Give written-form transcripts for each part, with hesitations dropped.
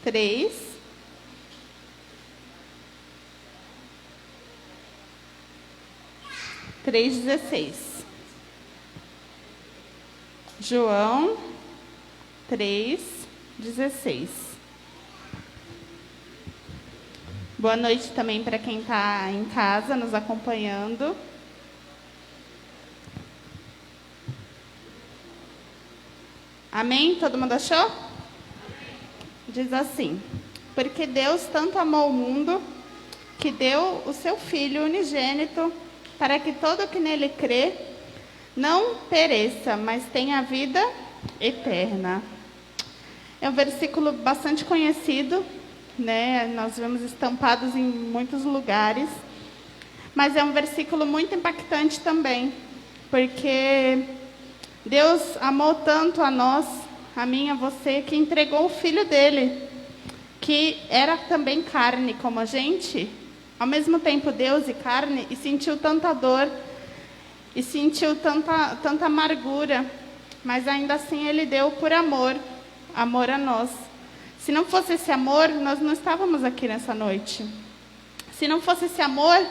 3, 3:16. João 3:16. Boa noite também para quem está em casa nos acompanhando. Amém? Todo mundo achou? Diz assim: porque Deus tanto amou o mundo, que deu o seu Filho unigênito, para que todo o que nele crê não pereça, mas tenha vida eterna. É um versículo bastante conhecido, né? Nós vemos estampados em muitos lugares, mas é um versículo muito impactante também, porque Deus amou tanto a nós, a mim, a você, que entregou o Filho dele, que era também carne como a gente, ao mesmo tempo Deus e carne, e sentiu tanta dor, e sentiu tanta amargura, mas ainda assim ele deu por amor a nós. Se não fosse esse amor, nós não estávamos aqui nessa noite. Se não fosse esse amor,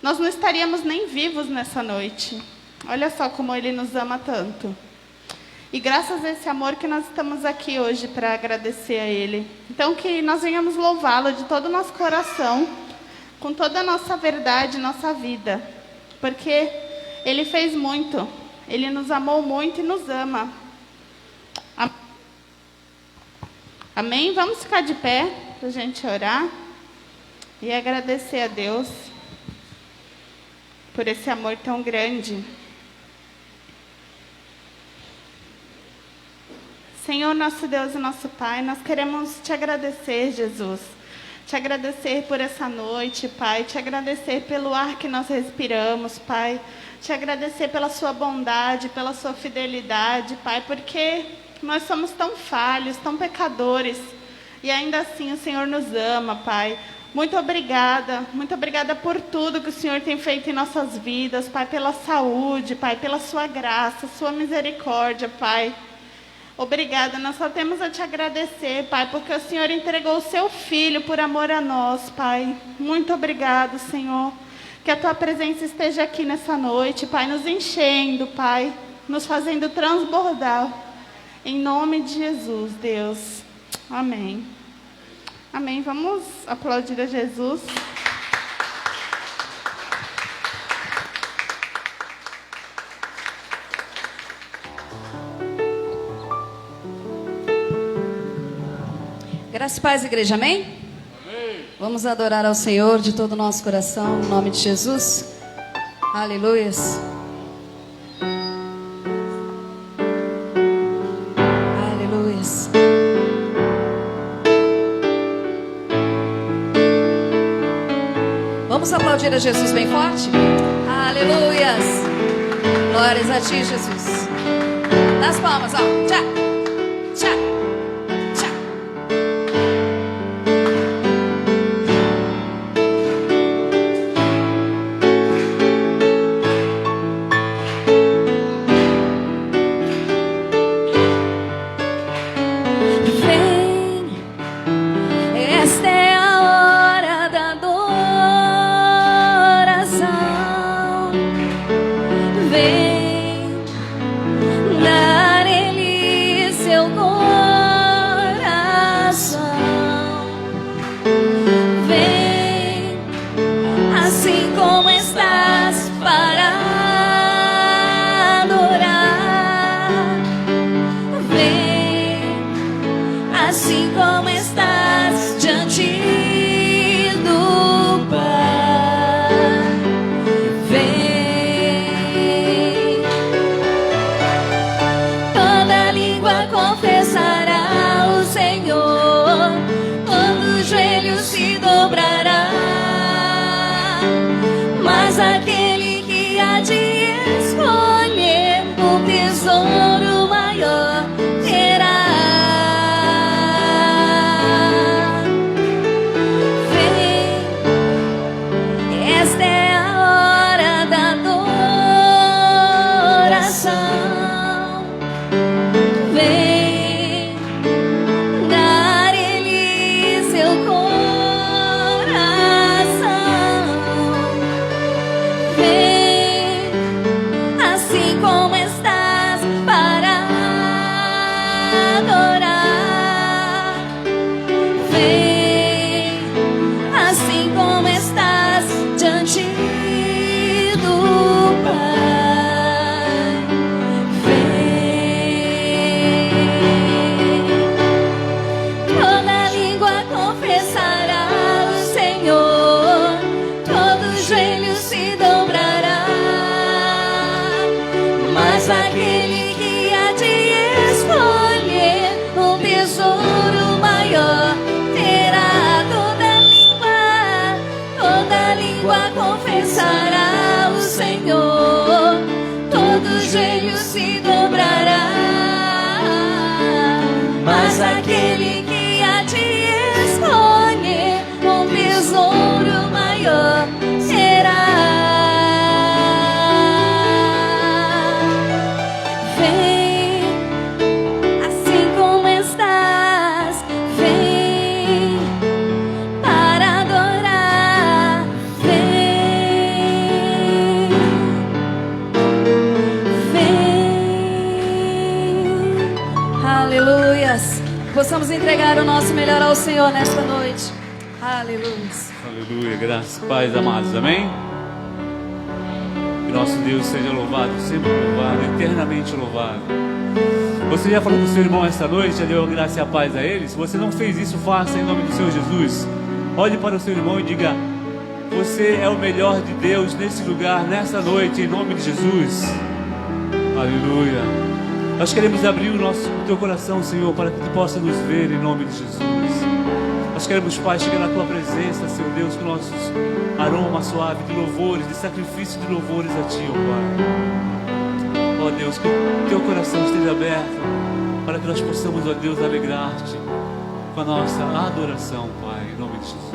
nós não estaríamos nem vivos nessa noite. Olha só como ele nos ama tanto. E graças a esse amor que nós estamos aqui hoje para agradecer a ele. Então que nós venhamos louvá-lo de todo o nosso coração, com toda a nossa verdade, nossa vida. Porque ele fez muito, ele nos amou muito e nos ama. Amém? Vamos ficar de pé para a gente orar e agradecer a Deus por esse amor tão grande. Senhor, nosso Deus e nosso Pai, nós queremos te agradecer, Jesus. Te agradecer por essa noite, Pai. Te agradecer pelo ar que nós respiramos, Pai. Te agradecer pela sua bondade, pela sua fidelidade, Pai, porque nós somos tão falhos, tão pecadores, e ainda assim o Senhor nos ama, Pai. Muito obrigada por tudo que o Senhor tem feito em nossas vidas, Pai, pela saúde, Pai, pela sua graça, sua misericórdia, Pai. Obrigada, nós só temos a te agradecer, Pai, porque o Senhor entregou o seu Filho por amor a nós, Pai. Muito obrigado, Senhor. Que a tua presença esteja aqui nessa noite, Pai, nos enchendo, Pai, nos fazendo transbordar. Em nome de Jesus, Deus. Amém. Amém. Vamos aplaudir a Jesus. Graça e paz, igreja, amém? Amém? Vamos adorar ao Senhor de todo o nosso coração, em nome de Jesus. Aleluias. Aleluias. Vamos aplaudir a Jesus bem forte? Aleluias. Glórias a ti, Jesus. Nas palmas, ó. Tchau. Tchau. Vem dar-lhe mas aquele que há de escolher um tesouro maior será. Vem, assim como estás, vem para adorar, vem, vem. Aleluias. Possamos entregar o nosso melhor ao Senhor nesta noite. Aleluia. Aleluia, graças, paz, amados, amém? Que nosso Deus seja louvado, sempre louvado, eternamente louvado. Você já falou com o seu irmão esta noite, já deu a graça e a paz a ele? Se você não fez isso, faça em nome do Senhor Jesus. Olhe para o seu irmão e diga: você é o melhor de Deus nesse lugar, nessa noite, em nome de Jesus. Aleluia. Nós queremos abrir o teu coração, Senhor, para que tu possa nos ver em nome de Jesus. Nós queremos, Pai, chegar na tua presença, Senhor Deus, com nossos aromas suaves de louvores, de sacrifício de louvores a ti, ó Pai. Ó Deus, que o teu coração esteja aberto para que nós possamos, ó Deus, alegrar-te com a nossa adoração, Pai, em nome de Jesus.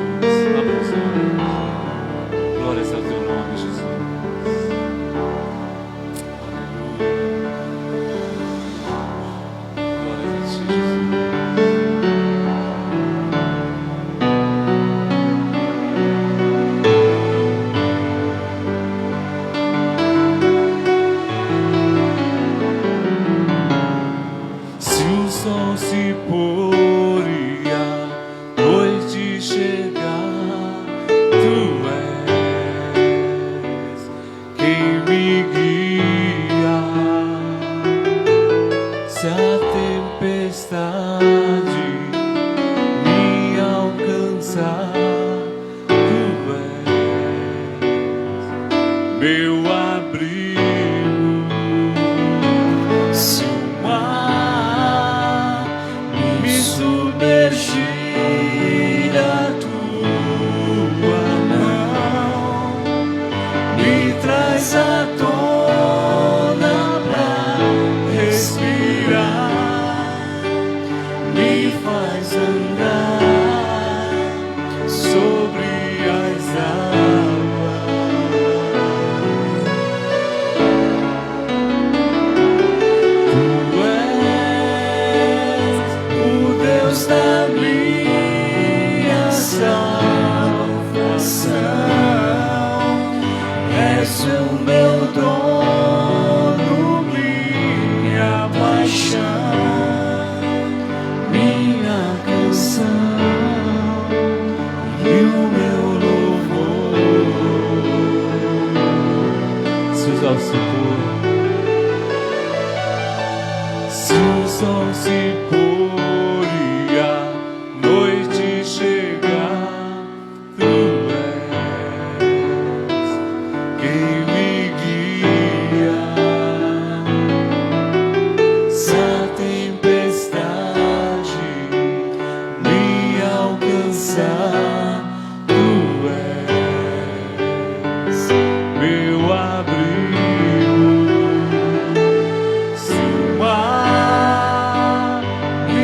Abra os olhos. Glórias ao teu nome, Jesus.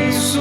Isso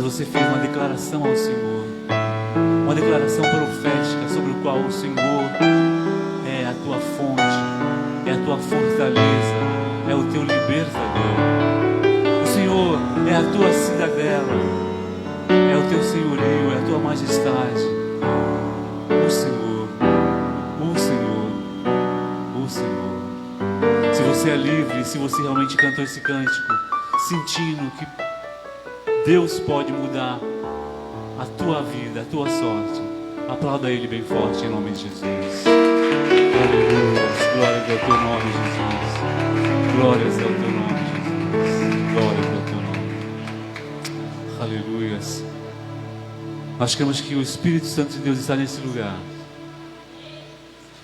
você fez uma declaração ao Senhor, uma declaração profética sobre o qual o Senhor é a tua fonte, é a tua fortaleza, é o teu libertador. O Senhor é a tua cidadela, é o teu senhorio, é a tua majestade. O Senhor, o Senhor, o Senhor. Se você é livre, se você realmente cantou esse cântico, sentindo que Deus pode mudar a tua vida, a tua sorte, aplauda Ele bem forte em nome de Jesus. Aleluia. Glórias ao teu nome, Jesus. Glórias ao teu nome, Jesus. Glórias ao teu nome. Aleluias. Nós cremos que o Espírito Santo de Deus está nesse lugar.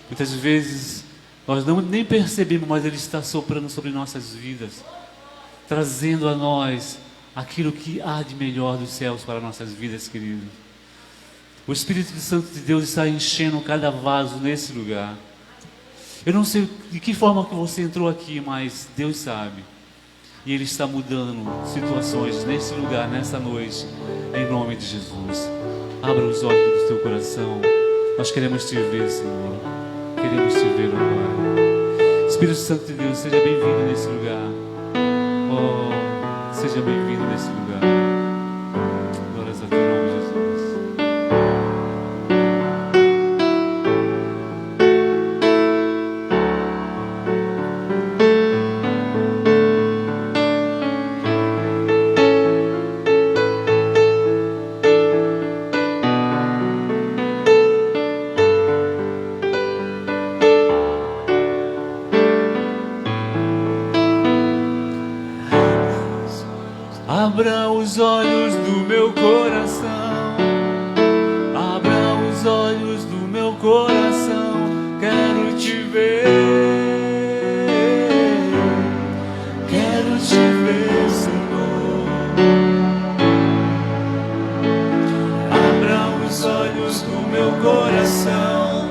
Muitas vezes nós nem percebemos, mas Ele está soprando sobre nossas vidas, trazendo a nós aquilo que há de melhor dos céus para nossas vidas, queridos. O Espírito Santo de Deus está enchendo cada vaso nesse lugar. Eu não sei de que forma que você entrou aqui, mas Deus sabe. E Ele está mudando situações nesse lugar, nessa noite, em nome de Jesus. Abra os olhos do teu coração. Nós queremos te ver, Senhor. Queremos te ver, ó Pai. Espírito Santo de Deus, seja bem-vindo nesse lugar. Oh, seja bem-vindo nesse lugar. Glórias a teu nome, Jesus. Abra os olhos do meu coração, abra os olhos do meu coração, quero te ver, Senhor. Abra os olhos do meu coração,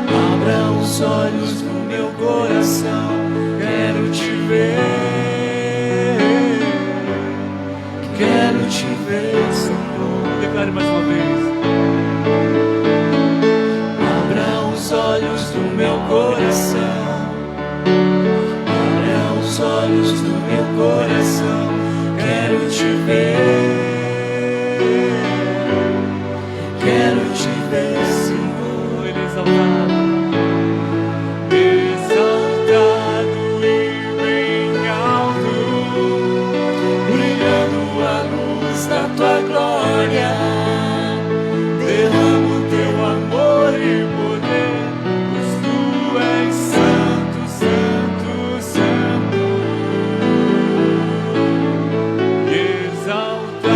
abra os olhos do meu coração, quero te ver. Quero te ver, Senhor. Declare mais uma vez. Abra os olhos do meu coração, abra os olhos do meu coração, quero te ver. Quero te ver, Senhor. Ele é exaltado. Da tua glória, derrama o teu amor e poder, pois tu és santo, santo, santo, exaltado.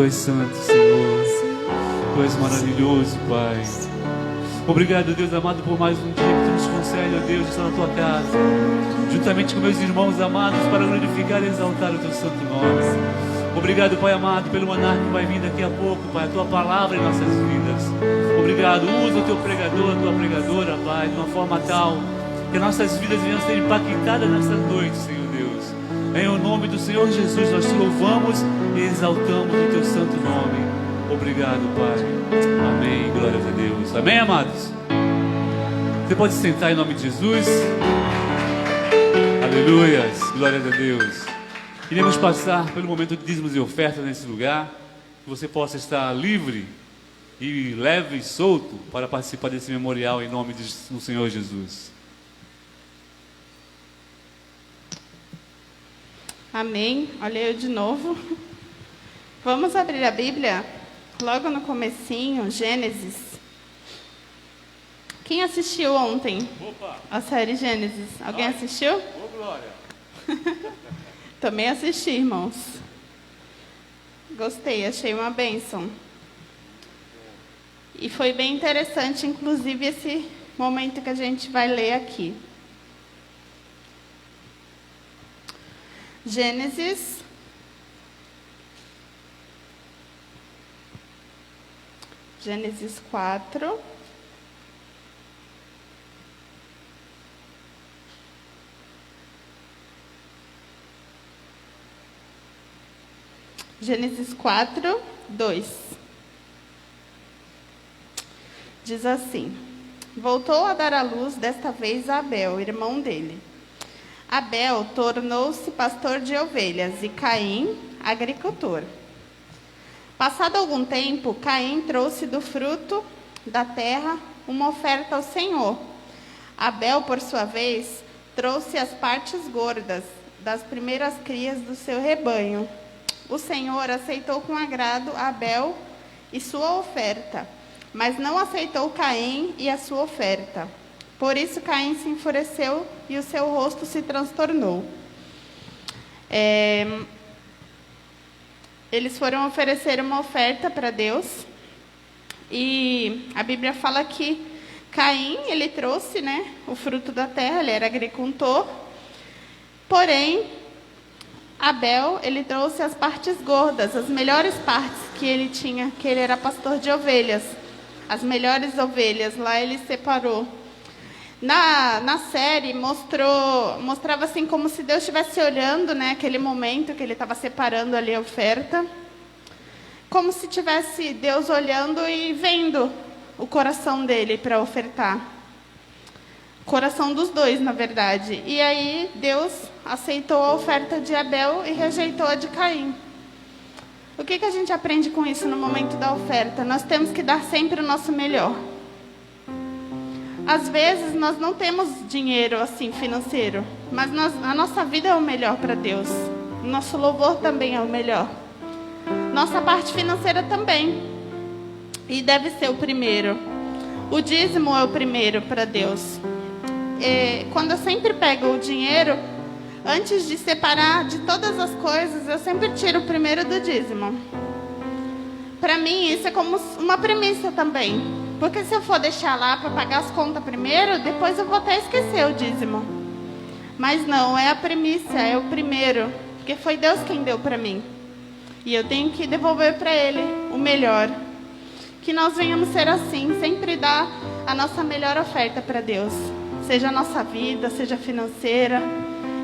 Tu és santo, Senhor. Tu és maravilhoso, Pai. Obrigado, Deus amado, por mais um dia que Tu nos concede, ó Deus, estar na Tua casa, juntamente com meus irmãos amados, para glorificar e exaltar o Teu santo nome. Obrigado, Pai amado, pelo maná que vai vir daqui a pouco, Pai, a Tua palavra em nossas vidas. Obrigado, usa o Teu pregador, a Tua pregadora, Pai, de uma forma tal que nossas vidas venham a ser impactadas nessa noite, Senhor Deus. Em o nome do Senhor Jesus, nós Te louvamos e exaltamos o Teu santo nome. Obrigado, Pai. Amém. Glórias a Deus. Amém, amados? Você pode sentar em nome de Jesus. Aleluias. Glórias a Deus. Iremos passar pelo momento de dízimos e ofertas nesse lugar. Que você possa estar livre e leve e solto para participar desse memorial em nome do Senhor Jesus. Amém. Olha eu de novo. Vamos abrir a Bíblia logo no comecinho, Gênesis. Quem assistiu ontem? Opa. A série Gênesis? Alguém assistiu? Ô, Glória. Também assisti, irmãos. Gostei, achei uma bênção. E foi bem interessante, inclusive, esse momento que a gente vai ler aqui. Gênesis Gênesis 4. Gênesis 4, 2. Diz assim: voltou a dar à luz desta vez a Abel, irmão dele. Abel tornou-se pastor de ovelhas e Caim, agricultor. Passado algum tempo, Caim trouxe do fruto da terra uma oferta ao Senhor. Abel, por sua vez, trouxe as partes gordas das primeiras crias do seu rebanho. O Senhor aceitou com agrado Abel e sua oferta, mas não aceitou Caim e a sua oferta. Por isso Caim se enfureceu e o seu rosto se transtornou. Eles foram oferecer uma oferta para Deus. E a Bíblia fala que Caim, ele trouxe, o fruto da terra, ele era agricultor. Porém, Abel, ele trouxe as partes gordas, as melhores partes que ele tinha, que ele era pastor de ovelhas. As melhores ovelhas, lá ele separou. Na série mostrava assim como se Deus estivesse olhando, aquele momento que ele estava separando ali a oferta, como se tivesse Deus olhando e vendo o coração dele para ofertar. O coração dos dois, na verdade. E aí Deus aceitou a oferta de Abel e rejeitou a de Caim. O que a gente aprende com isso no momento da oferta? Nós temos que dar sempre o nosso melhor. Às vezes nós não temos dinheiro assim financeiro, mas a nossa vida é o melhor para Deus. O nosso louvor também é o melhor. Nossa parte financeira também. E deve ser o primeiro. O dízimo é o primeiro para Deus. Quando eu sempre pego o dinheiro, antes de separar de todas as coisas, eu sempre tiro o primeiro do dízimo. Para mim isso é como uma premissa também. Porque se eu for deixar lá para pagar as contas primeiro, depois eu vou até esquecer o dízimo. Mas não, é a premissa, é o primeiro. Porque foi Deus quem deu para mim. E eu tenho que devolver para Ele o melhor. Que nós venhamos ser assim, sempre dar a nossa melhor oferta para Deus. Seja a nossa vida, seja financeira,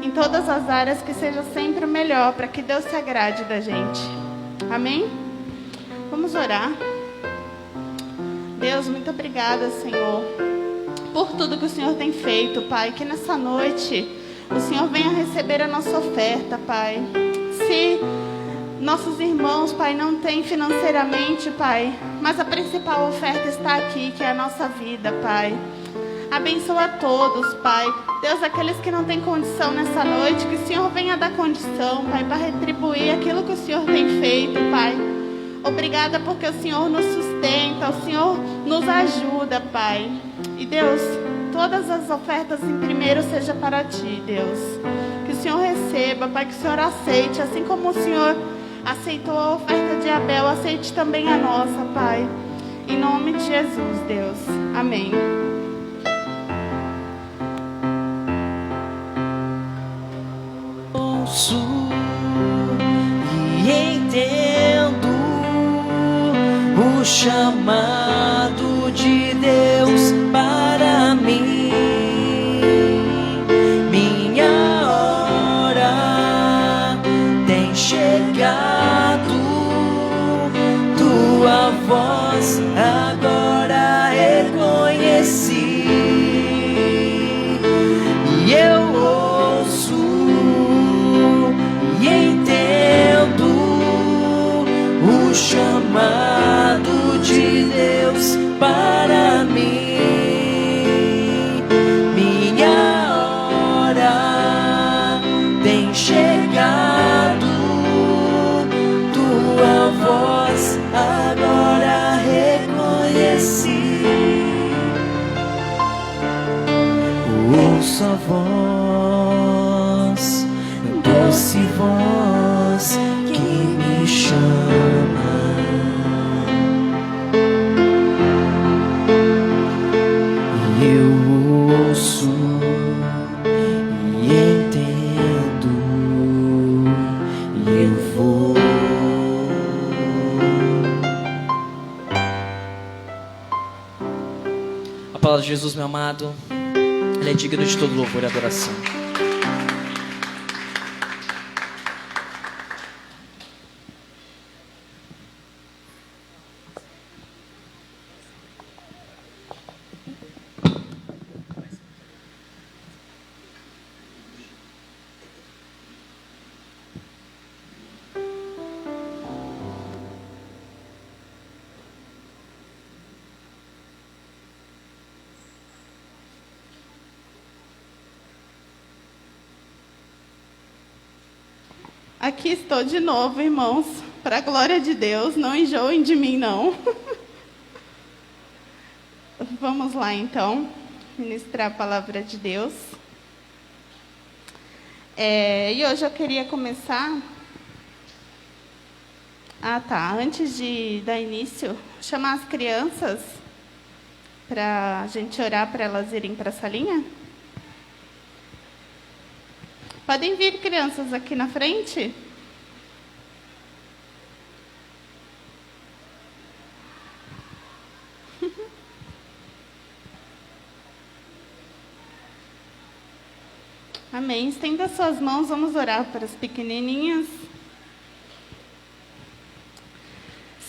em todas as áreas, que seja sempre o melhor, para que Deus se agrade da gente. Amém? Vamos orar. Deus, muito obrigada, Senhor, por tudo que o Senhor tem feito, Pai. Que nessa noite o Senhor venha receber a nossa oferta, Pai. Se nossos irmãos, Pai, não têm financeiramente, Pai, mas a principal oferta está aqui, que é a nossa vida, Pai. Abençoa todos, Pai. Deus, aqueles que não têm condição nessa noite, que o Senhor venha dar condição, Pai, para retribuir aquilo que o Senhor tem feito, Pai. Obrigada porque o Senhor nos sustenta, o Senhor nos ajuda, Pai. E Deus, todas as ofertas em primeiro seja para Ti, Deus. Que o Senhor receba, Pai, que o Senhor aceite, assim como o Senhor aceitou a oferta de Abel, aceite também a nossa, Pai. Em nome de Jesus, Deus. Amém. Ouço e entendo o chamado de Deus para mim. Minha hora tem chegado, tua voz agora reconheci. E eu ouço e entendo o chamado de Deus para mim. Minha hora tem chegado, tua voz agora reconheci. Ouço a voz, doce voz que me chama. E eu ouço e entendo e eu vou. A palavra de Jesus, meu amado, Ele é digno de todo louvor e adoração. Aqui estou de novo, irmãos, para a glória de Deus, não enjoem de mim, não. Vamos lá, então, ministrar a palavra de Deus. E hoje eu queria começar... Antes de dar início, chamar as crianças para a gente orar, para elas irem para a salinha. Podem vir, crianças, aqui na frente. Amém. Estenda suas mãos, vamos orar para as pequenininhas.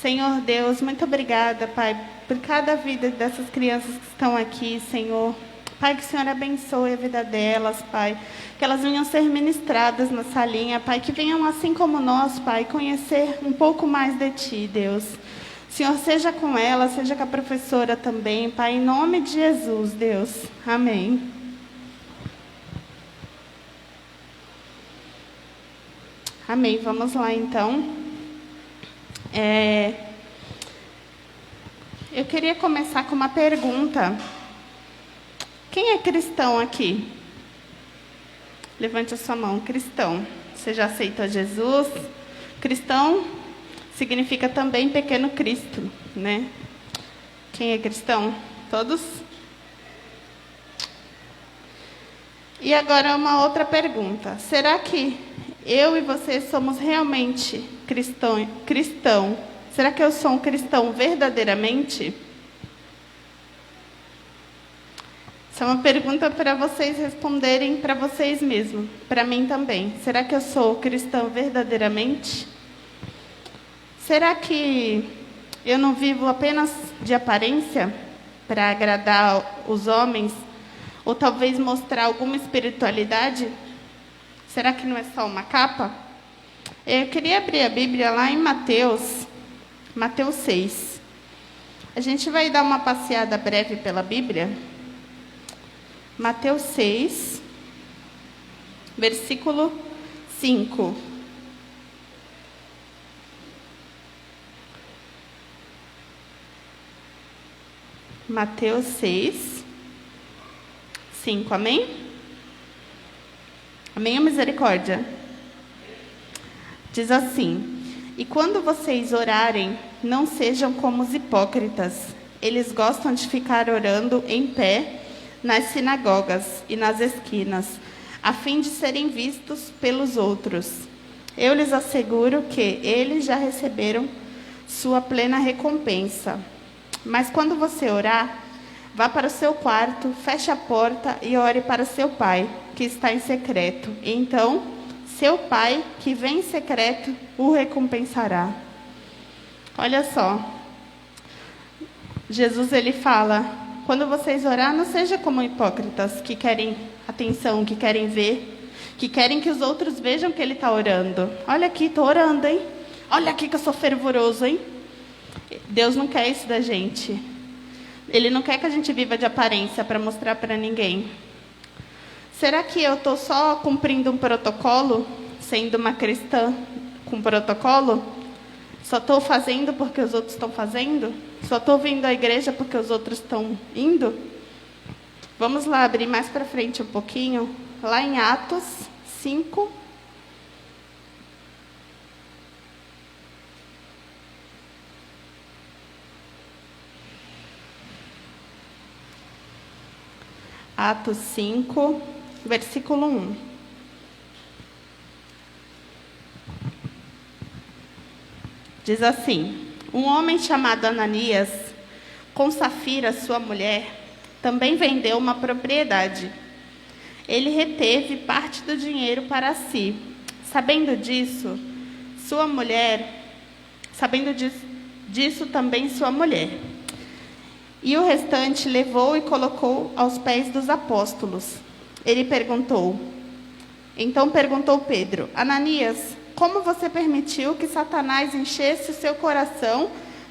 Senhor Deus, muito obrigada, Pai, por cada vida dessas crianças que estão aqui, Senhor. Pai, que o Senhor abençoe a vida delas, Pai. Que elas venham ser ministradas na salinha, Pai. Que venham, assim como nós, Pai, conhecer um pouco mais de Ti, Deus. Senhor, seja com elas, seja com a professora também, Pai. Em nome de Jesus, Deus. Amém. Amém. Vamos lá, então. Eu queria começar com uma pergunta. Quem é cristão aqui? Levante a sua mão. Cristão. Você já aceitou Jesus? Cristão significa também pequeno Cristo, né? Quem é cristão? Todos? E agora uma outra pergunta. Será que eu e você somos realmente cristão? Será que eu sou um cristão verdadeiramente? Essa é uma pergunta para vocês responderem para vocês mesmos, para mim também. Será que eu sou cristão verdadeiramente? Será que eu não vivo apenas de aparência para agradar os homens? Ou talvez mostrar alguma espiritualidade? Será que não é só uma capa? Eu queria abrir a Bíblia lá em Mateus 6. A gente vai dar uma passeada breve pela Bíblia. Mateus 6, versículo 5. Mateus 6, 5, amém? Amém ou misericórdia? Diz assim: E quando vocês orarem, não sejam como os hipócritas. Eles gostam de ficar orando em pé nas sinagogas e nas esquinas, a fim de serem vistos pelos outros. Eu lhes asseguro que eles já receberam sua plena recompensa. Mas quando você orar, vá para o seu quarto, feche a porta e ore para seu pai, que está em secreto. Então, seu pai, que vem em secreto, o recompensará. Olha só. Jesus, ele fala, quando vocês orar, não seja como hipócritas, que querem atenção, que querem ver, que querem que os outros vejam que ele está orando. Olha aqui, estou orando, hein? Olha aqui que eu sou fervoroso, hein? Deus não quer isso da gente. Ele não quer que a gente viva de aparência para mostrar para ninguém. Será que eu estou só cumprindo um protocolo, sendo uma cristã com protocolo? Só estou fazendo porque os outros estão fazendo? Só estou vindo à igreja porque os outros estão indo? Vamos lá abrir mais para frente um pouquinho, lá em Atos 5. Atos 5, versículo 1. Diz assim: um homem chamado Ananias, com Safira, sua mulher, também vendeu uma propriedade. Ele reteve parte do dinheiro para si. Sabendo disso também sua mulher. E o restante levou e colocou aos pés dos apóstolos. Então perguntou Pedro: Ananias, como você permitiu que Satanás enchesse o seu coração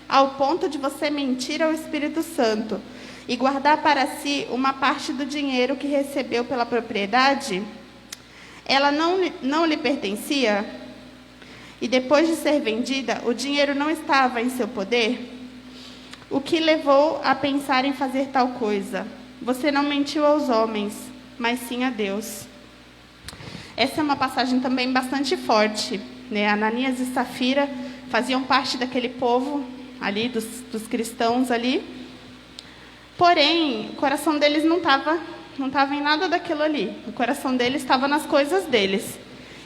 ao ponto de você mentir ao Espírito Santo e guardar para si uma parte do dinheiro que recebeu pela propriedade? Ela não lhe pertencia? E depois de ser vendida, o dinheiro não estava em seu poder? O que levou a pensar em fazer tal coisa? Você não mentiu aos homens, mas sim a Deus. Essa é uma passagem também bastante forte, né? Ananias e Safira faziam parte daquele povo ali, dos cristãos ali. Porém, o coração deles não estava em nada daquilo ali. O coração deles estava nas coisas deles.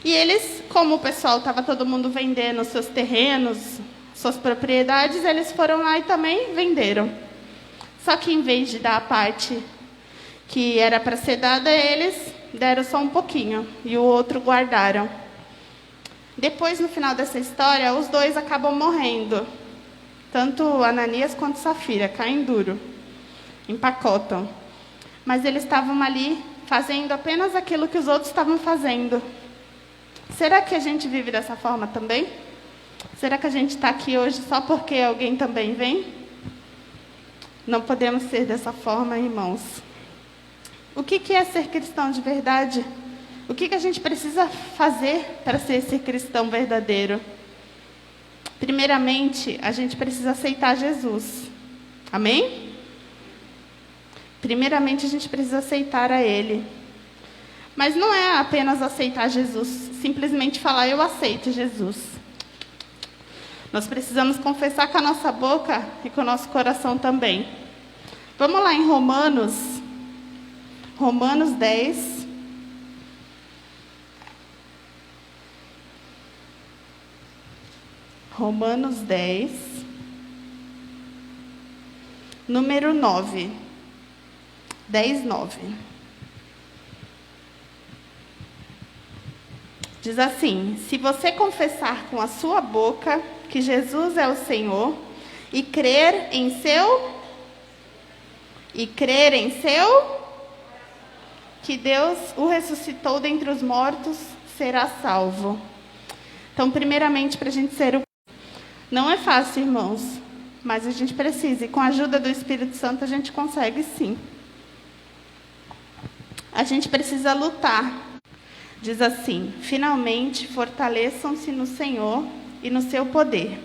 E eles, como o pessoal estava todo mundo vendendo seus terrenos, suas propriedades, eles foram lá e também venderam. Só que em vez de dar a parte que era para ser dada a eles, deram só um pouquinho e o outro guardaram. Depois, no final dessa história, os dois acabam morrendo. Tanto Ananias quanto Safira caem duro, empacotam. Mas eles estavam ali fazendo apenas aquilo que os outros estavam fazendo. Será que a gente vive dessa forma também? Será que a gente está aqui hoje só porque alguém também vem? Não podemos ser dessa forma, irmãos. O que é ser cristão de verdade? O que a gente precisa fazer para ser esse cristão verdadeiro? Primeiramente, a gente precisa aceitar Jesus. Amém? Primeiramente, a gente precisa aceitar a Ele. Mas não é apenas aceitar Jesus, simplesmente falar, eu aceito Jesus. Nós precisamos confessar com a nossa boca e com o nosso coração também. Vamos lá em Romanos 10. Romanos 10, número 9. 10, 9. Diz assim: se você confessar com a sua boca que Jesus é o Senhor e crer em seu que Deus o ressuscitou dentre os mortos, será salvo. Então, primeiramente, para a gente ser não é fácil, irmãos, mas a gente precisa, e com a ajuda do Espírito Santo a gente consegue sim. A gente precisa lutar. Diz assim: finalmente fortaleçam-se no Senhor e no seu poder.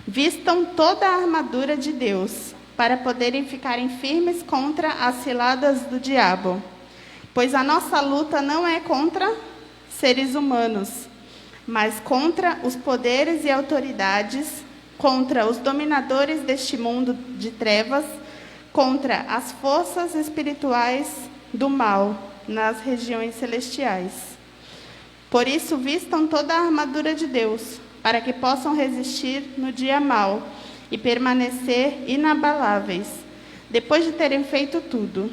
Vistam toda a armadura de Deus, para poderem ficarem firmes contra as ciladas do diabo. Pois a nossa luta não é contra seres humanos, mas contra os poderes e autoridades, contra os dominadores deste mundo de trevas, contra as forças espirituais do mal nas regiões celestiais. Por isso, vistam toda a armadura de Deus, para que possam resistir no dia mau e permanecer inabaláveis, depois de terem feito tudo.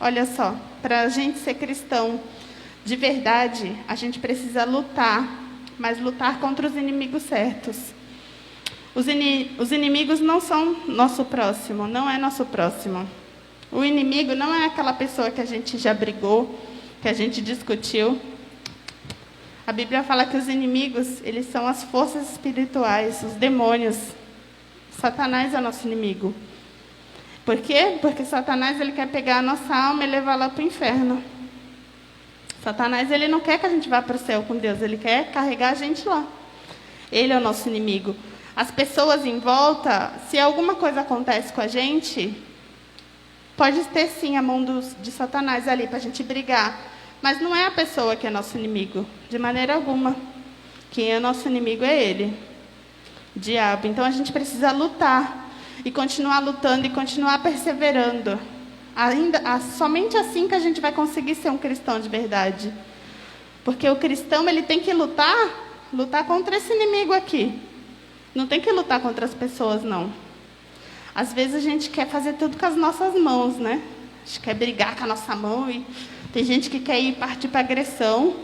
Olha só, para a gente ser cristão de verdade, a gente precisa lutar, mas lutar contra os inimigos certos. Os inimigos não são nosso próximo, não é nosso próximo. O inimigo não é aquela pessoa que a gente já brigou, que a gente discutiu. A Bíblia fala que os inimigos, eles são as forças espirituais, os demônios. Satanás é nosso inimigo. Por quê? Porque Satanás, ele quer pegar a nossa alma e levar lá para o inferno. Satanás, ele não quer que a gente vá para o céu com Deus, ele quer carregar a gente lá. Ele é o nosso inimigo. As pessoas em volta, se alguma coisa acontece com a gente, pode ter sim a mão de Satanás ali para a gente brigar. Mas não é a pessoa que é nosso inimigo, de maneira alguma. Quem é nosso inimigo é ele, o diabo. Então a gente precisa lutar e continuar lutando e continuar perseverando. Somente assim que a gente vai conseguir ser um cristão de verdade. Porque o cristão, ele tem que lutar contra esse inimigo aqui. Não tem que lutar contra as pessoas, não. Às vezes a gente quer fazer tudo com as nossas mãos, né? A gente quer brigar com a nossa mão e tem gente que quer partir para agressão.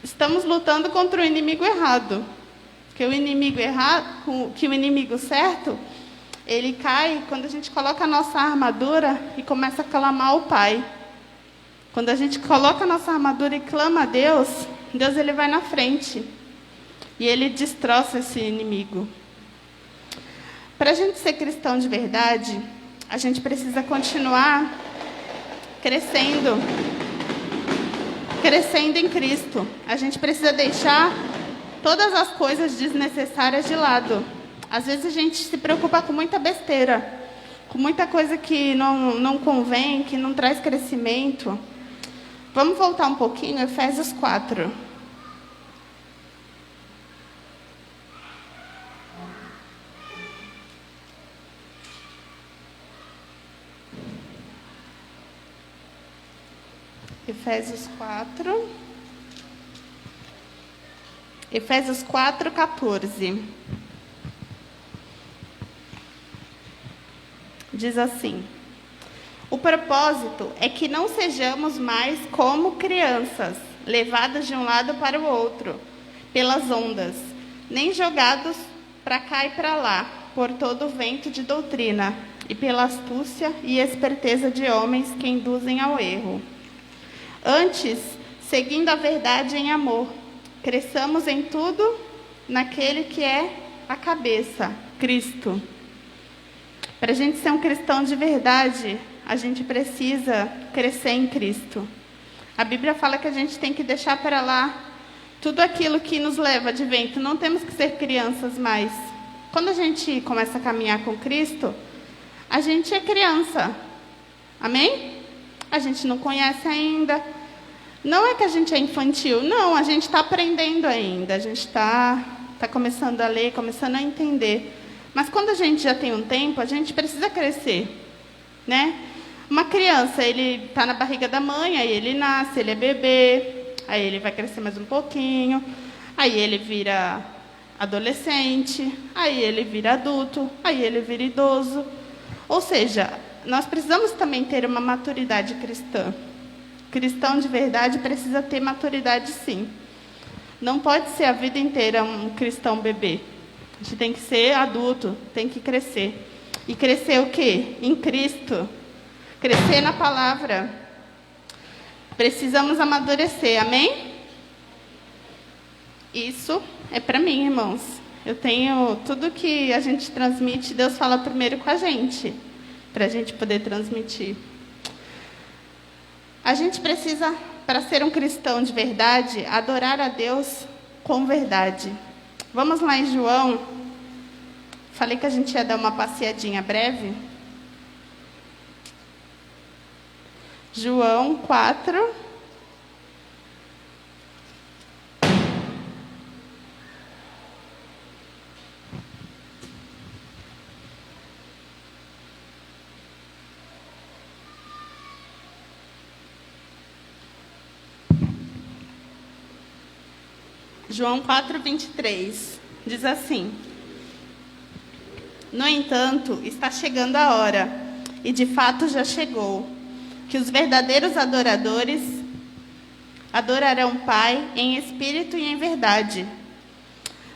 Estamos lutando contra o inimigo errado. Porque o inimigo errado, que o inimigo certo, ele cai quando a gente coloca a nossa armadura e começa a clamar ao Pai. Quando a gente coloca a nossa armadura e clama a Deus, Deus, ele vai na frente. E ele destroça esse inimigo. Para a gente ser cristão de verdade, a gente precisa continuar crescendo em Cristo. A gente precisa deixar todas as coisas desnecessárias de lado. Às vezes a gente se preocupa com muita besteira, com muita coisa que não convém, que não traz crescimento. Vamos voltar um pouquinho, Efésios 4. Efésios 4, 14. Diz assim: o propósito é que não sejamos mais como crianças, levadas de um lado para o outro, pelas ondas, nem jogados para cá e para lá, por todo o vento de doutrina, e pela astúcia e esperteza de homens que induzem ao erro. Antes, seguindo a verdade em amor, cresçamos em tudo naquele que é a cabeça, Cristo. Para a gente ser um cristão de verdade, a gente precisa crescer em Cristo. A Bíblia fala que a gente tem que deixar para lá tudo aquilo que nos leva de vento. Não temos que ser crianças mais. Quando a gente começa a caminhar com Cristo, a gente é criança. Amém? A gente não conhece ainda. Não é que a gente é infantil. Não, a gente está aprendendo ainda. A gente está começando a ler, começando a entender. Mas quando a gente já tem um tempo, a gente precisa crescer, né? Uma criança, ele está na barriga da mãe, aí ele nasce, ele é bebê, aí ele vai crescer mais um pouquinho, aí ele vira adolescente, aí ele vira adulto, aí ele vira idoso. Ou seja, nós precisamos também ter uma maturidade cristã. Cristão de verdade precisa ter maturidade, sim. Não pode ser a vida inteira um cristão bebê. A gente tem que ser adulto, tem que crescer. E crescer o quê? Em Cristo. Crescer na palavra. Precisamos amadurecer, amém? Isso é para mim, irmãos. Eu tenho tudo que a gente transmite, Deus fala primeiro com a gente, para a gente poder transmitir. A gente precisa, para ser um cristão de verdade, adorar a Deus com verdade. Vamos lá em João. Falei que a gente ia dar uma passeadinha breve. João 4. João 4:23 diz assim: No entanto, está chegando a hora, e de fato já chegou, que os verdadeiros adoradores adorarão o Pai em espírito e em verdade.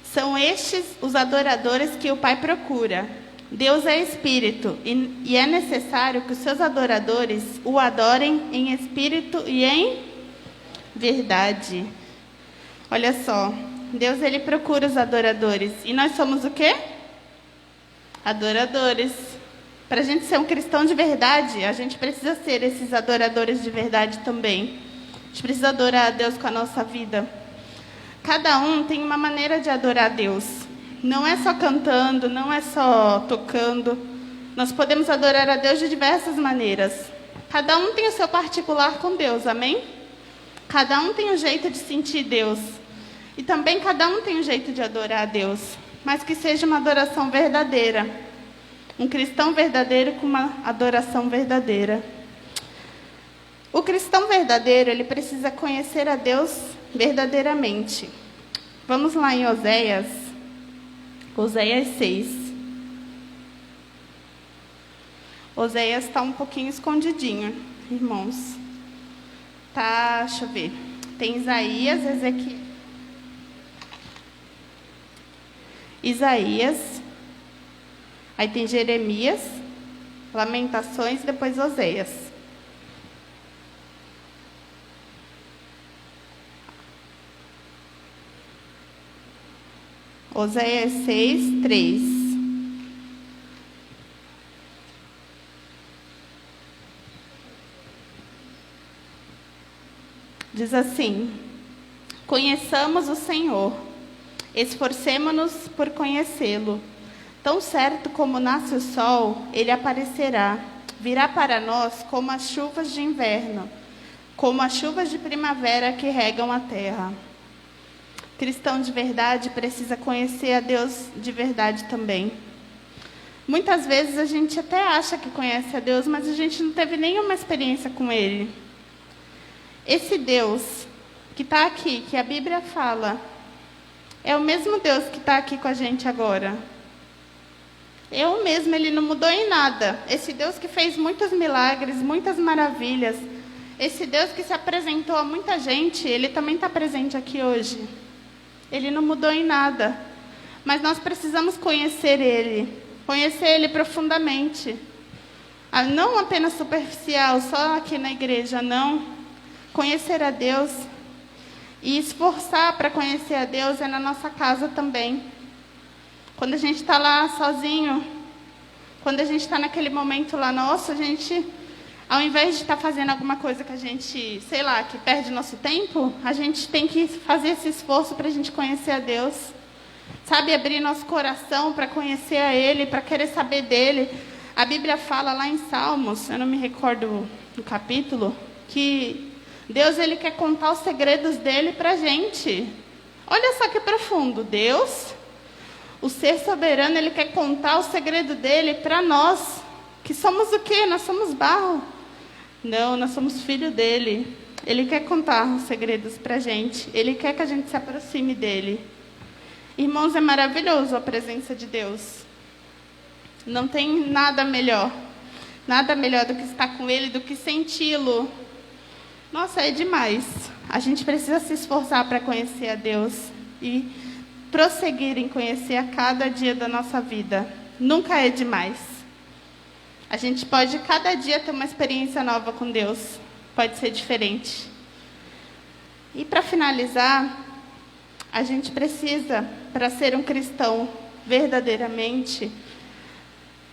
São estes os adoradores que o Pai procura. Deus é espírito, e é necessário que os seus adoradores o adorem em espírito e em verdade. Olha só, Deus ele procura os adoradores. E nós somos o quê? Adoradores. Para a gente ser um cristão de verdade, a gente precisa ser esses adoradores de verdade também. A gente precisa adorar a Deus com a nossa vida. Cada um tem uma maneira de adorar a Deus. Não é só cantando, não é só tocando. Nós podemos adorar a Deus de diversas maneiras. Cada um tem o seu particular com Deus, amém? Cada um tem um jeito de sentir Deus. E também cada um tem um jeito de adorar a Deus. Mas que seja uma adoração verdadeira. Um cristão verdadeiro com uma adoração verdadeira. O cristão verdadeiro, ele precisa conhecer a Deus verdadeiramente. Vamos lá em Oséias 6. Oséias está um pouquinho escondidinho, irmãos. Tá, deixa eu ver. Tem Isaías, aí tem Jeremias, Lamentações, depois Oséias. Oséias 6:3. Diz assim: Conheçamos o Senhor, esforcemo-nos por conhecê-lo. Tão certo como nasce o sol, ele aparecerá. Virá para nós como as chuvas de inverno, como as chuvas de primavera que regam a terra. Cristão de verdade precisa conhecer a Deus de verdade também. Muitas vezes a gente até acha que conhece a Deus, mas a gente não teve nenhuma experiência com Ele. Esse Deus que está aqui, que a Bíblia fala, é o mesmo Deus que está aqui com a gente agora. Eu mesmo, Ele não mudou em nada. Esse Deus que fez muitos milagres, muitas maravilhas. Esse Deus que se apresentou a muita gente, Ele também está presente aqui hoje. Ele não mudou em nada. Mas nós precisamos conhecer Ele profundamente. Não apenas superficial, só aqui na igreja, não. Conhecer a Deus e esforçar para conhecer a Deus é na nossa casa também. Quando a gente está lá sozinho, quando a gente está naquele momento lá nosso, a gente, ao invés de estar fazendo alguma coisa que a gente, sei lá, que perde nosso tempo, a gente tem que fazer esse esforço para a gente conhecer a Deus. Sabe, abrir nosso coração para conhecer a Ele, para querer saber dEle. A Bíblia fala lá em Salmos, eu não me recordo do capítulo, que Deus ele quer contar os segredos dEle para a gente. Olha só que profundo. Deus, o ser soberano, ele quer contar o segredo dEle para nós. Que somos o quê? Nós somos barro. Não, nós somos filho dEle. Ele quer contar os segredos para a gente. Ele quer que a gente se aproxime dEle. Irmãos, é maravilhoso a presença de Deus. Não tem nada melhor. Nada melhor do que estar com Ele, do que senti-lo. Nossa, é demais. A gente precisa se esforçar para conhecer a Deus e prosseguir em conhecer a cada dia da nossa vida. Nunca é demais. A gente pode cada dia ter uma experiência nova com Deus. Pode ser diferente. E para finalizar, a gente precisa, para ser um cristão verdadeiramente,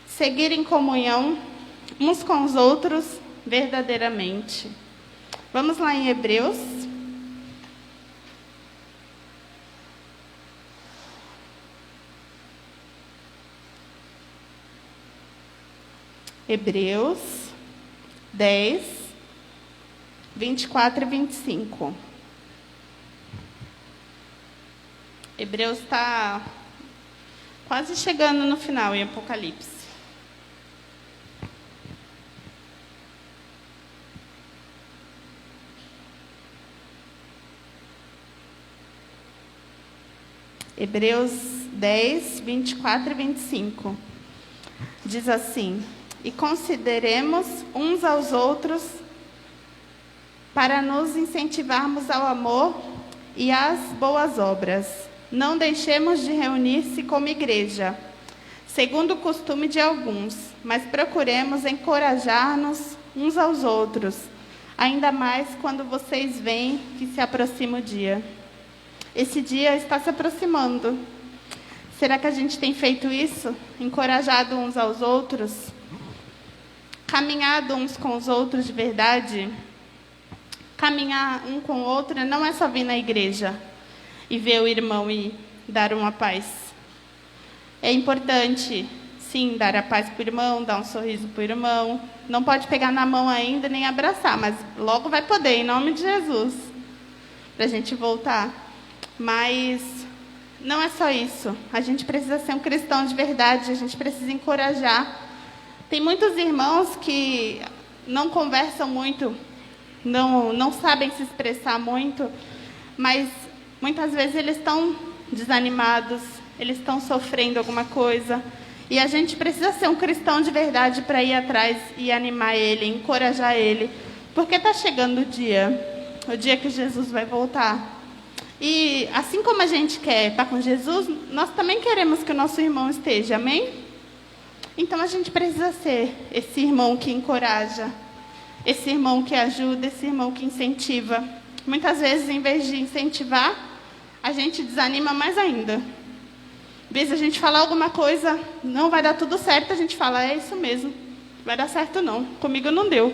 seguir em comunhão uns com os outros verdadeiramente. Vamos lá em Hebreus. Hebreus 10, 24 e 25. Hebreus está quase chegando no final em Apocalipse. Hebreus 10, 24 e 25. Diz assim: e consideremos uns aos outros para nos incentivarmos ao amor e às boas obras. Não deixemos de reunir-se como igreja, segundo o costume de alguns, mas procuremos encorajar-nos uns aos outros, ainda mais quando vocês veem que se aproxima o dia. Esse dia está se aproximando. Será que a gente tem feito isso? Encorajado uns aos outros? Caminhado uns com os outros de verdade? Caminhar um com o outro não é só vir na igreja e ver o irmão e dar uma paz. É importante, sim, dar a paz para o irmão, dar um sorriso para o irmão. Não pode pegar na mão ainda nem abraçar, mas logo vai poder, em nome de Jesus, para a gente voltar. Mas não é só isso. A gente precisa ser um cristão de verdade, a gente precisa encorajar. Tem muitos irmãos que não conversam muito, não sabem se expressar muito, mas muitas vezes eles estão desanimados, eles estão sofrendo alguma coisa. E a gente precisa ser um cristão de verdade para ir atrás e animar ele, encorajar ele. Porque está chegando o dia que Jesus vai voltar. E assim como a gente quer estar com Jesus, nós também queremos que o nosso irmão esteja, amém? Então a gente precisa ser esse irmão que encoraja, esse irmão que ajuda, esse irmão que incentiva. Muitas vezes, em vez de incentivar, a gente desanima mais ainda. Às vezes a gente fala alguma coisa, não vai dar tudo certo, a gente fala, é isso mesmo, vai dar certo não, comigo não deu.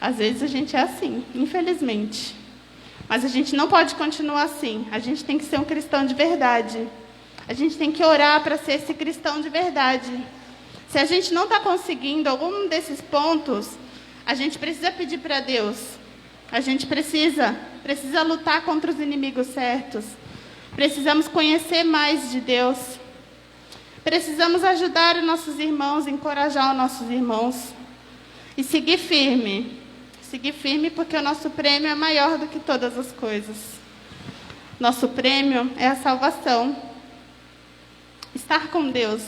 Às vezes a gente é assim, infelizmente. Mas a gente não pode continuar assim, a gente tem que ser um cristão de verdade. A gente tem que orar para ser esse cristão de verdade. Se a gente não está conseguindo algum desses pontos, a gente precisa pedir para Deus. A gente precisa lutar contra os inimigos certos. Precisamos conhecer mais de Deus. Precisamos ajudar os nossos irmãos, encorajar os nossos irmãos. E seguir firme. Seguir firme porque o nosso prêmio é maior do que todas as coisas. Nosso prêmio é a salvação. Estar com Deus.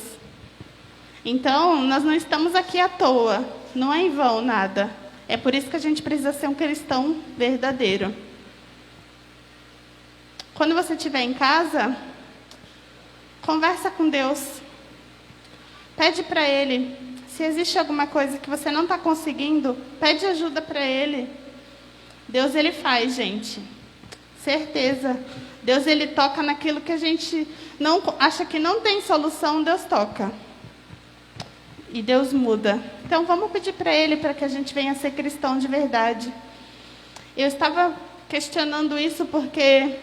Então, nós não estamos aqui à toa. Não é em vão nada. É por isso que a gente precisa ser um cristão verdadeiro. Quando você estiver em casa, conversa com Deus. Pede para Ele. Se existe alguma coisa que você não está conseguindo, pede ajuda para Ele. Deus, Ele faz, gente. Certeza. Deus, Ele toca naquilo que a gente não acha que não tem solução, Deus toca. E Deus muda. Então, vamos pedir para Ele para que a gente venha ser cristão de verdade. Eu estava questionando isso porque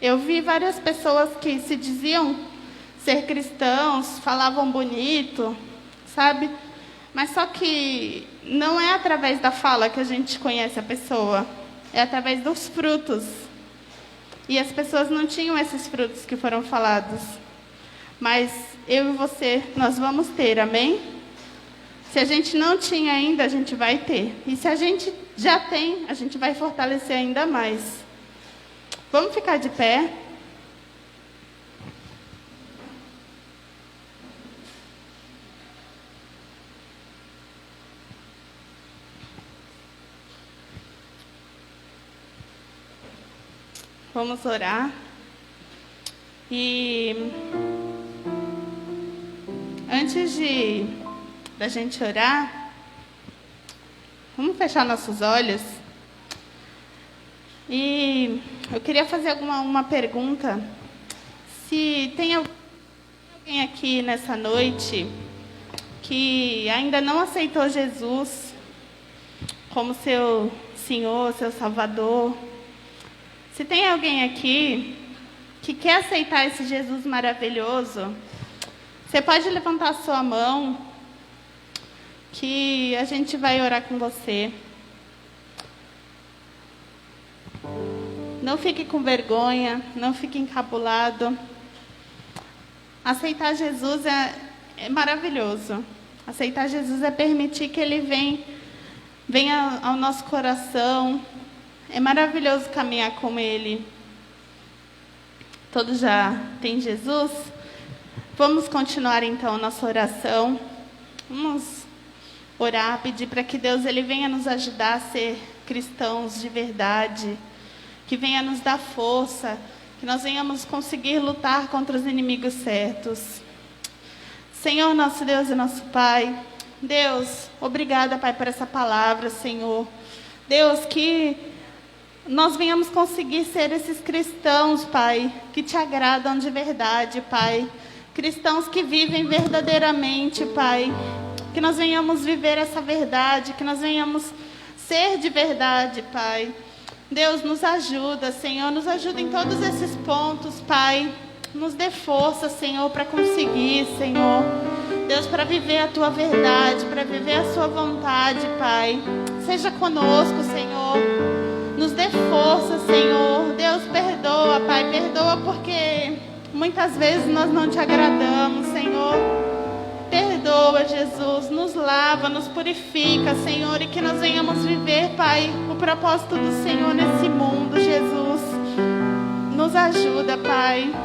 eu vi várias pessoas que se diziam ser cristãos, falavam bonito, sabe? Mas só que não é através da fala que a gente conhece a pessoa, é através dos frutos. E as pessoas não tinham esses frutos que foram falados. Mas eu e você, nós vamos ter, amém? Se a gente não tinha ainda, a gente vai ter. E se a gente já tem, a gente vai fortalecer ainda mais. Vamos ficar de pé. Vamos orar. E antes da gente orar, vamos fechar nossos olhos. E eu queria fazer uma pergunta. Se tem alguém aqui nessa noite que ainda não aceitou Jesus como seu Senhor, seu Salvador. Se tem alguém aqui que quer aceitar esse Jesus maravilhoso, você pode levantar a sua mão, que a gente vai orar com você. Não fique com vergonha, não fique encabulado. Aceitar Jesus é maravilhoso. Aceitar Jesus é permitir que Ele venha ao nosso coração. É maravilhoso caminhar com Ele. todos já têm Jesus, vamos continuar então nossa oração. Vamos orar, pedir para que Deus ele venha nos ajudar a ser cristãos de verdade, que venha nos dar força, que nós venhamos conseguir lutar contra os inimigos certos. Senhor, nosso Deus e nosso Pai, Deus, obrigada, Pai, por essa palavra, Senhor. Deus, que nós venhamos conseguir ser esses cristãos, Pai, que te agradam de verdade, Pai. Cristãos que vivem verdadeiramente, Pai. Que nós venhamos viver essa verdade, que nós venhamos ser de verdade, Pai. Deus, nos ajuda, Senhor, nos ajuda em todos esses pontos, Pai. Nos dê força, Senhor, para conseguir, Senhor. Deus, para viver a Tua verdade, para viver a Sua vontade, Pai. Seja conosco, Senhor. Nos dê força, Senhor. Deus, perdoa, Pai. Perdoa porque muitas vezes nós não Te agradamos, Senhor. Perdoa, Jesus. Nos lava, nos purifica, Senhor. E que nós venhamos viver, Pai, o propósito do Senhor nesse mundo, Jesus. Nos ajuda, Pai.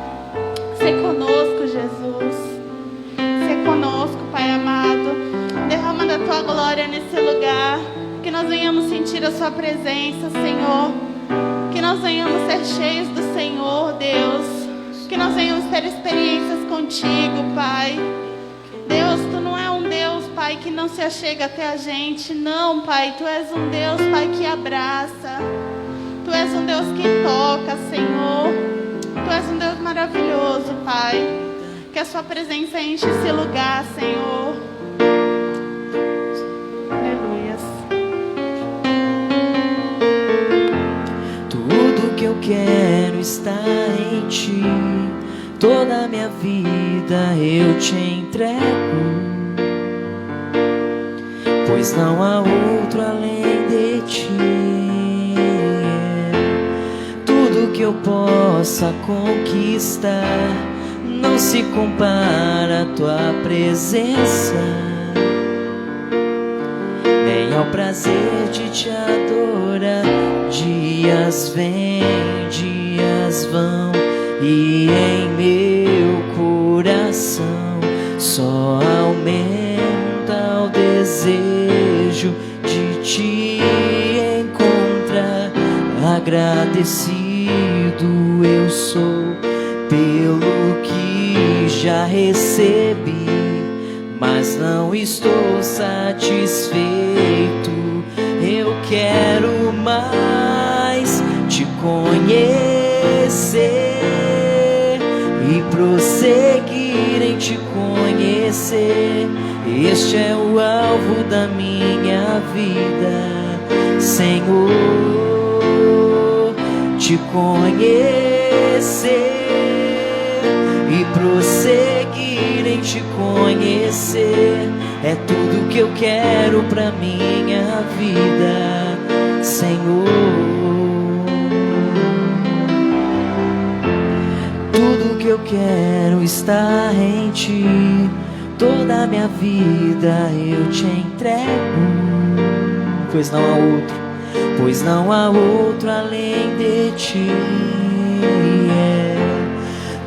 Ser conosco, Jesus. Ser conosco, Pai amado. Derrama da Tua glória nesse lugar. Que nós venhamos sentir a Sua presença, Senhor. Que nós venhamos ser cheios do Senhor, Deus. Que nós venhamos ter experiências contigo, Pai. Deus, Tu não é um Deus, Pai, que não se achega até a gente. Não, Pai, Tu és um Deus, Pai, que abraça. Tu és um Deus que toca, Senhor. Tu és um Deus maravilhoso, Pai. Que a Sua presença enche esse lugar, Senhor. Aleluias. Tudo que eu quero está em Ti. Toda a minha vida eu Te entrego, pois não há outro além de Ti. Tudo que eu possa conquistar não se compara à Tua presença, nem ao prazer de Te adorar. Dias vêm, dias vão, e em meu coração só aumenta o desejo de Te encontrar. Agradecido eu sou pelo que já recebi, mas não estou satisfeito. Eu quero mais Te conhecer e prosseguir em Te conhecer. Este é o alvo da minha vida, Senhor. Te conhecer e prosseguir em Te conhecer é tudo que eu quero pra minha vida, Senhor. Tudo que eu quero está em Ti. Toda a minha vida eu Te entrego, pois não há outro, pois não há outro além de Ti.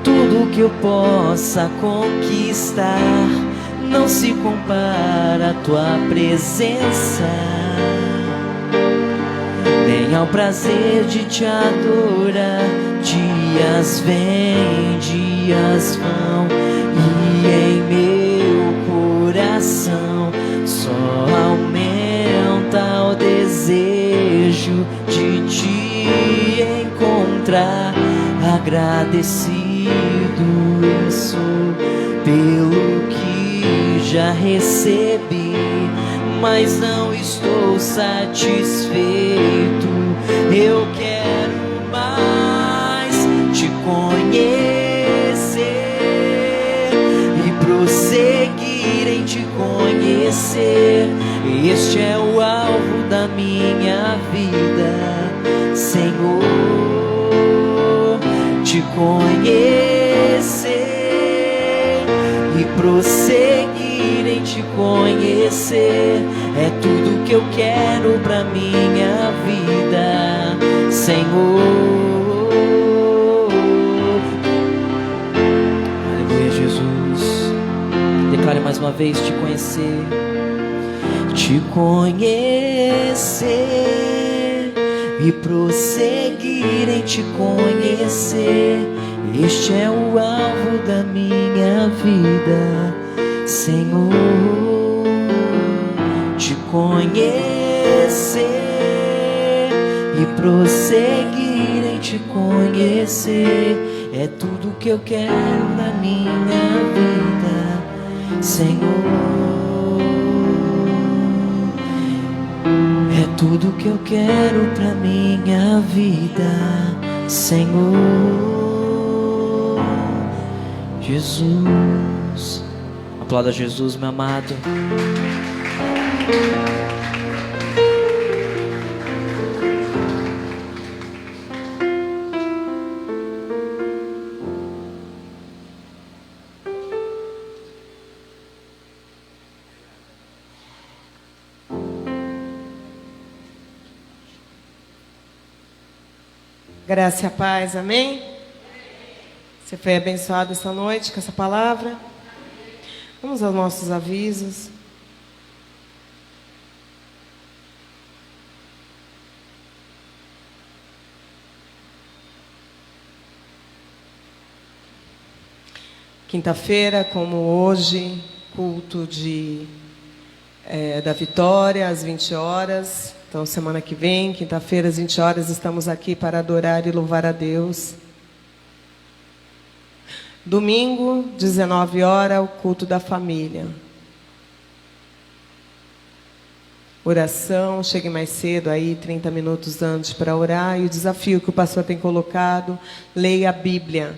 Tudo que eu possa conquistar não se compara à Tua presença, nem ao prazer de Te adorar. Dias vêm, dias vão, e em meu coração só aumenta o desejo de Te encontrar. Agradecido eu sou pelo que já recebi, mas não estou satisfeito. Eu quero mais Te conhecer e prosseguir em Te conhecer. Este é o alvo da minha vida, Senhor. Te conhecer e prosseguir em Te conhecer é tudo que eu quero pra minha vida, Senhor. uma vez te conhecer. Te conhecer e prosseguir em te conhecer. Este é o alvo da minha vida, Senhor. Te conhecer e prosseguir em te conhecer é tudo que eu quero na minha vida, Senhor. É tudo que eu quero pra minha vida, Senhor. Jesus. Aplauda Jesus, meu amado. Graça e a paz, amém? Você foi abençoado essa noite com essa palavra? Vamos aos nossos avisos. Quinta-feira, como hoje, culto da Vitória, às 20 horas. Então, semana que vem, quinta-feira, às 20 horas, estamos aqui para adorar e louvar a Deus. Domingo, 19 horas, o culto da família. Oração, chegue mais cedo aí, 30 minutos antes para orar. E o desafio que o pastor tem colocado, leia a Bíblia.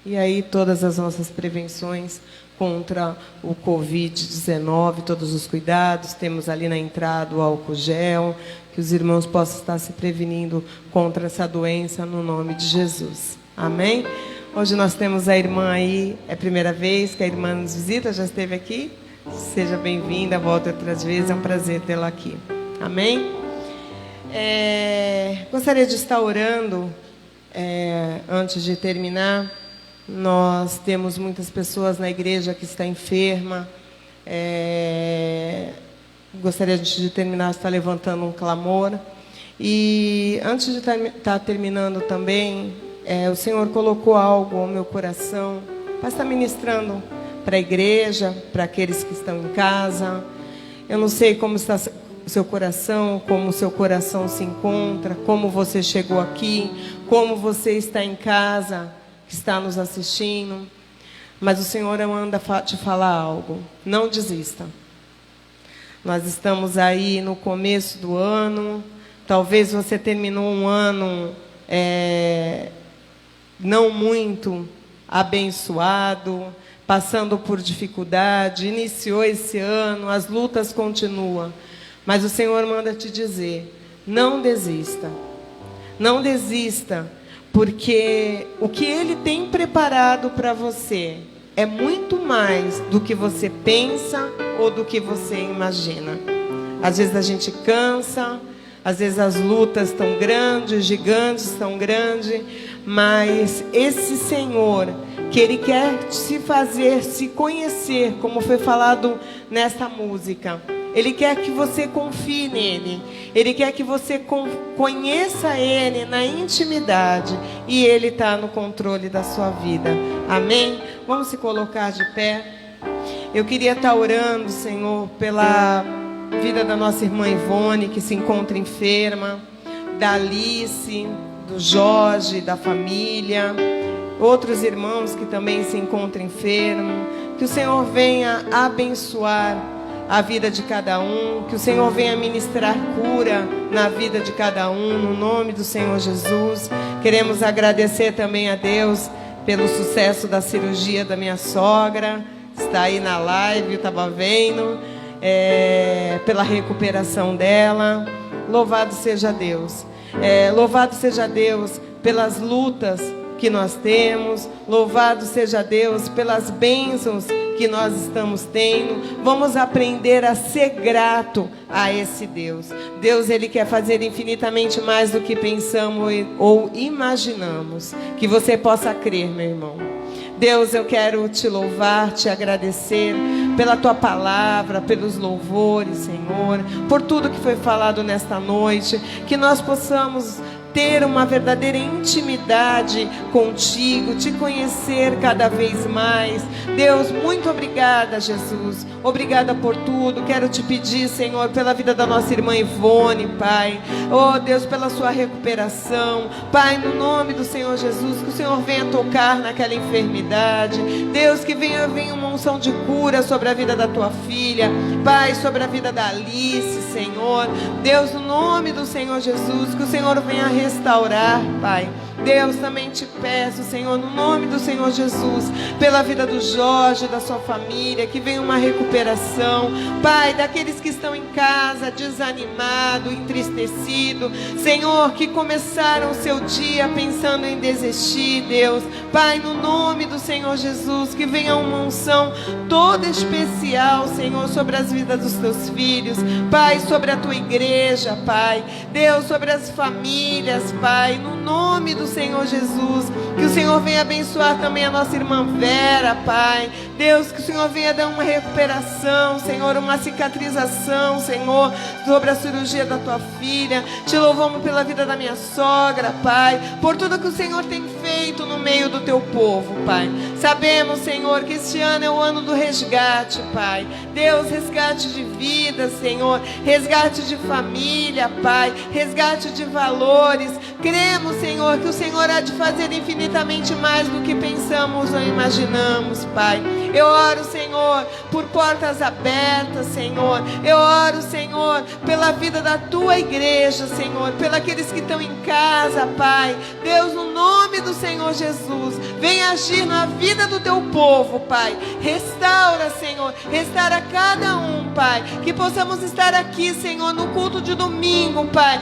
E aí todas as nossas prevenções contra o Covid-19, todos os cuidados. Temos ali na entrada o álcool gel, que os irmãos possam estar se prevenindo contra essa doença no nome de Jesus. Amém? Hoje nós temos a irmã aí, é a primeira vez que a irmã nos visita, já esteve aqui. Seja bem-vinda, volte outras vezes, é um prazer tê-la aqui. Amém? Gostaria de estar orando antes de terminar. Nós temos muitas pessoas na igreja que estão enfermas. Gostaria de terminar, estar levantando um clamor. E antes de estar terminando também, o Senhor colocou algo ao meu coração para estar ministrando para a igreja, para aqueles que estão em casa. Eu não sei como está o seu coração, como o seu coração se encontra, como você chegou aqui, como você está em casa, que está nos assistindo, mas o Senhor manda te falar algo. Não desista. Nós estamos aí no começo do ano. Talvez você terminou um ano não muito abençoado, passando por dificuldade, iniciou esse ano, as lutas continuam, mas o Senhor manda te dizer: não desista. Não desista. Porque o que Ele tem preparado para você é muito mais do que você pensa ou do que você imagina. Às vezes a gente cansa, às vezes as lutas estão grandes, os gigantes estão grandes, mas esse Senhor, que Ele quer se fazer, se conhecer, como foi falado nesta música, Ele quer que você confie nele. Ele quer que você conheça Ele na intimidade. E Ele está no controle da sua vida. Amém? Vamos se colocar de pé. Eu queria estar orando, Senhor, pela vida da nossa irmã Ivone, que se encontra enferma. Da Alice, do Jorge, da família. Outros irmãos que também se encontram enfermos. Que o Senhor venha abençoar a vida de cada um, que o Senhor venha ministrar cura na vida de cada um, no nome do Senhor Jesus. Queremos agradecer também a Deus pelo sucesso da cirurgia da minha sogra, está aí na live, eu estava vendo, pela recuperação dela. Louvado seja Deus. Louvado seja Deus pelas lutas que nós temos. Louvado seja Deus pelas bênçãos que nós estamos tendo. Vamos aprender a ser grato a esse Deus. Deus, Ele quer fazer infinitamente mais do que pensamos ou imaginamos. Que você possa crer, meu irmão. Deus, eu quero te louvar, te agradecer pela tua palavra, pelos louvores, Senhor, por tudo que foi falado nesta noite, que nós possamos ter uma verdadeira intimidade contigo, te conhecer cada vez mais. Deus, muito obrigada, Jesus. Obrigada por tudo. Quero te pedir, Senhor, pela vida da nossa irmã Ivone, Pai. Oh, Deus, pela sua recuperação. Pai, no nome do Senhor Jesus, que o Senhor venha tocar naquela enfermidade. Deus, que venha uma unção de cura sobre a vida da tua filha. Pai, sobre a vida da Alice, Senhor. Deus, no nome do Senhor Jesus, que o Senhor venha restaurar, Pai. Deus, também te peço, Senhor, no nome do Senhor Jesus, pela vida do Jorge, da sua família, que venha uma recuperação, Pai, daqueles que estão em casa, desanimado, entristecido, Senhor, que começaram o seu dia pensando em desistir, Deus, Pai, no nome do Senhor Jesus, que venha uma unção toda especial, Senhor, sobre as vidas dos teus filhos, Pai, sobre a tua igreja, Pai, Deus, sobre as famílias, Pai, no nome do Senhor Jesus, que o Senhor venha abençoar também a nossa irmã Vera, Pai, Deus, que o Senhor venha dar uma recuperação, Senhor, uma cicatrização, Senhor, sobre a cirurgia da tua filha. Te louvamos pela vida da minha sogra, Pai, por tudo que o Senhor tem feito no meio do teu povo, Pai. Sabemos, Senhor, que este ano é o ano do resgate, Pai. Deus, resgate de vida, Senhor, resgate de família, Pai, resgate de valores. Cremos, Senhor, que o Senhor há de fazer infinitamente mais do que pensamos ou imaginamos, Pai. Eu oro, Senhor, por portas abertas, Senhor. Eu oro, Senhor, pela vida da tua igreja, Senhor, pelos aqueles que estão em casa, Pai. Deus, no nome do Senhor Jesus, vem agir na vida do teu povo, Pai. Restaura, Senhor, restaura cada um, Pai. Que possamos estar aqui, Senhor, no culto de domingo, Pai,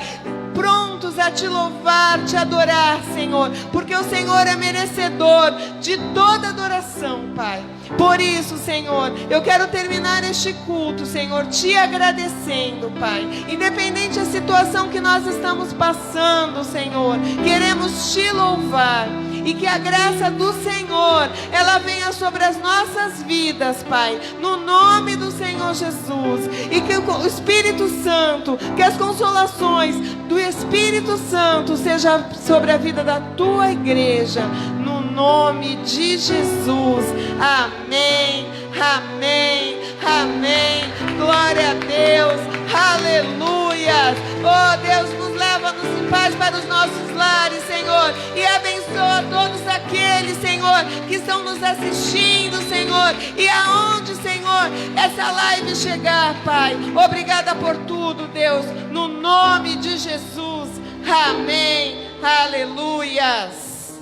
prontos a te louvar, te adorar, Senhor, porque o Senhor é merecedor de toda adoração, Pai. Por isso, Senhor, eu quero terminar este culto, Senhor, te agradecendo, Pai. Independente da situação que nós estamos passando, Senhor, queremos te louvar. E que a graça do Senhor, ela venha sobre as nossas vidas, Pai, no nome do Senhor Jesus. E que o Espírito Santo, que as consolações do Espírito Santo seja sobre a vida da tua igreja, no nome de Jesus. Amém, amém, amém. Glória a Deus, aleluia. Oh, Deus, nos leva-nos em paz para os nossos lares, Senhor, e abençoa todos aqueles, Senhor, que estão nos assistindo, Senhor, e aonde, Senhor, essa live chegar, Pai. Obrigada por tudo, Deus, no nome de Jesus. Amém, aleluias.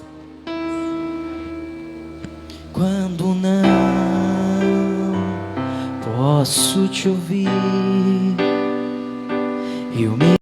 Quando não posso te ouvir, eu me